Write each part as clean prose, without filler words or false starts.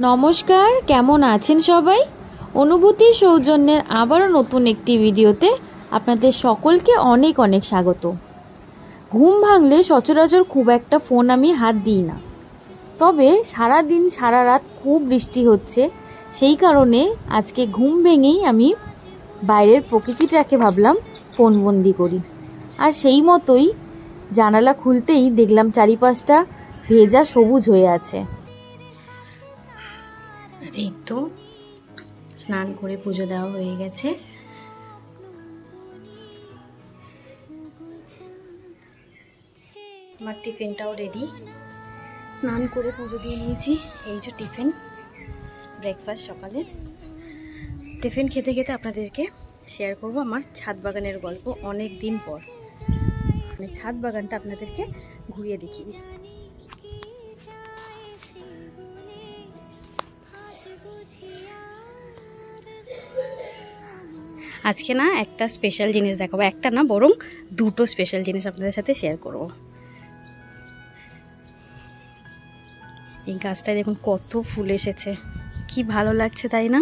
নমস্কার, কেমন আছেন সবাই? অনুভূতি সৌজন্যের আবারও নতুন একটি ভিডিওতে আপনাদের সকলকে অনেক অনেক স্বাগত। ঘুম ভাঙলে সচরাচর খুব একটা ফোন আমি হাত দিই না, তবে সারা দিন সারা রাত খুব বৃষ্টি হচ্ছে, সেই কারণে আজকে ঘুম ভেঙেই আমি বাইরের প্রকৃতিটাকে ভাবলাম ফোন বন্দি করি। আর সেই মতোই জানালা খুলতেই দেখলাম চারিপাশটা ভেজা সবুজ হয়ে আছে। এই তো স্নান করে পুজো দেওয়া হয়ে গেছে। আমার টিফিনটাও রেডি। স্নান করে পুজো দিয়ে নিয়েছি। এই যে টিফিন, ব্রেকফাস্ট সকালের। টিফিন খেতে খেতে আপনাদেরকে শেয়ার করব আমার ছাদ বাগানের গল্প। অনেক দিন পর মানে ছাদ বাগানটা আপনাদেরকে ঘুরিয়ে দেখিয়ে। আজকে না একটা স্পেশাল জিনিস দেখাবো, একটা না বরং দুটো স্পেশাল জিনিস আপনাদের সাথে শেয়ার করব। এই গাছটায় দেখুন কত ফুল এসেছে, কি ভালো লাগছে তাই না?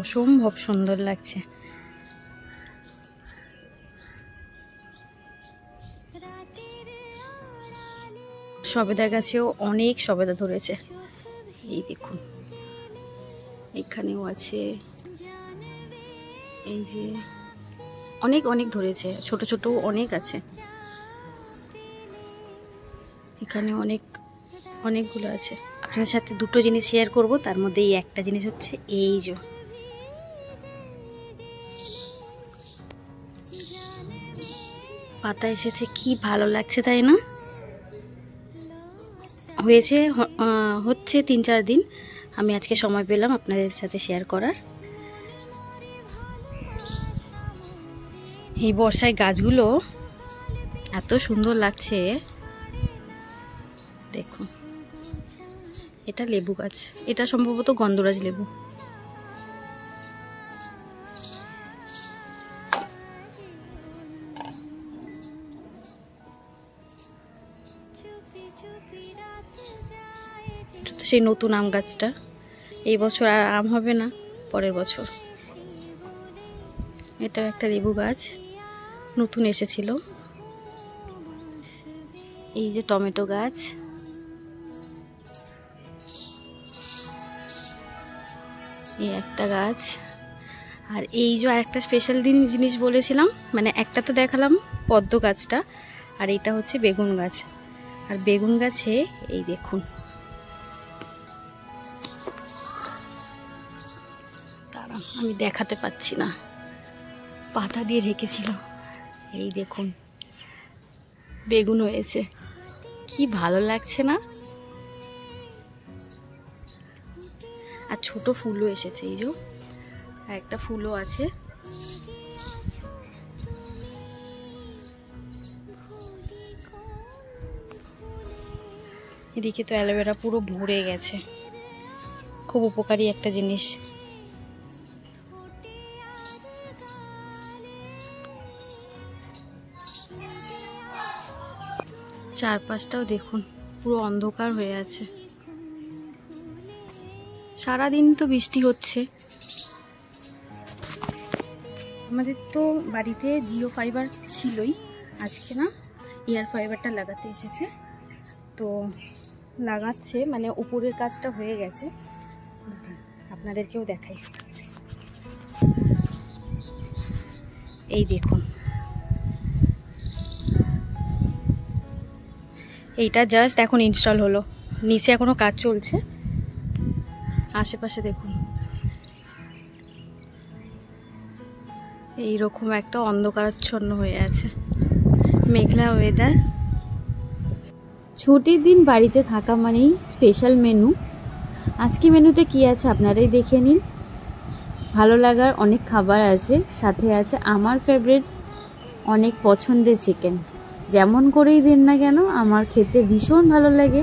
অসম্ভব সুন্দর লাগছে। সবেদা গাছেও অনেক সবেদা ধরেছে, এই দেখুন এখানেও আছে, এই যে অনেক অনেক ধরেছে, ছোট ছোট অনেক আছে, এখানে অনেকগুলো আছে। আপনার সাথে দুটো জিনিস শেয়ার করব, তার মধ্যে এই একটা জিনিস হচ্ছে এই যে পাতা এসেছে, কি ভালো লাগছে তাই না? হচ্ছে 3-4 দিন। আমি আজকে সময় পেলাম আপনাদের সাথে শেয়ার করার। এই বর্ষায় গাছগুলো এত সুন্দর লাগছে দেখুন। এটা লেবু গাছ, এটা সম্ভবত গন্ধরাজ লেবু। সেই নতুন আম গাছটা, এই বছর আর আম হবে না, পরের বছর। এটা একটা লেবু গাছ, নতুন এসেছিল। এই যে টমেটো গাছ, এই একটা গাছ। আর এই যে আরেকটা স্পেশাল জিনিস বলেছিলাম, মানে একটা তো দেখালাম পদ্ম গাছটা, আর এটা হচ্ছে বেগুন গাছ। আর বেগুন গাছে এই দেখুন, আমি দেখাতে পাচ্ছি না, পাতা দিয়ে ঢেকেছিল। এই দেখুন বেগুন হয়েছে, কি ভালো লাগছে না? আর ছোট ফুলও এসেছে, এই যে আর একটা ফুলও আছে। এদিকে তো অ্যালোভেরা পুরো ভরে গেছে, খুব উপকারী একটা জিনিস। চারপাশটাও দেখুন পুরো অন্ধকার হয়ে আছে। সারাদিন তো বৃষ্টি হচ্ছে। আমাদের তো বাড়িতে জিও ফাইবার ছিলই, আজকে না এয়ার ফাইবারটা লাগাতে এসেছে, তো লাগাচ্ছে, মানে উপরের কাজটা হয়ে গেছে। আপনাদেরকেও দেখাই, এই দেখুন এইটা জাস্ট এখন ইনস্টল হলো, নিচে এখনো কাজ চলছে। আশেপাশে দেখুন এইরকম একটা অন্ধকারাচ্ছন্ন হয়ে আছে, মেঘলা ওয়েদার। ছুটির দিন বাড়িতে থাকা মানেই স্পেশাল মেনু। আজকে মেনুতে কি আছে আপনারাই দেখে নিন। ভালো লাগার অনেক খাবার আছে, সাথে আছে আমার ফেভারিট অনেক পছন্দের চিকেন। যেমন করেই দিন না কেন আমার খেতে ভীষণ ভালো লাগে,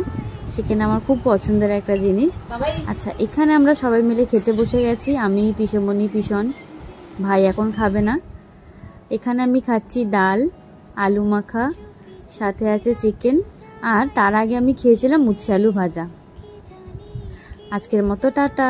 চিকেন আমার খুব পছন্দের একটা জিনিস। আচ্ছা, এখানে আমরা সবাই মিলে খেতে বসে গেছি। আমি, পিসমণি, পিসন, ভাই এখন খাবে না। এখানে আমি খাচ্ছি ডাল, আলু মাখা, সাথে আছে চিকেন, আর তার আগে আমি খেয়েছিলাম উচ্ছে আলু ভাজা। আজকের মতো টাটা।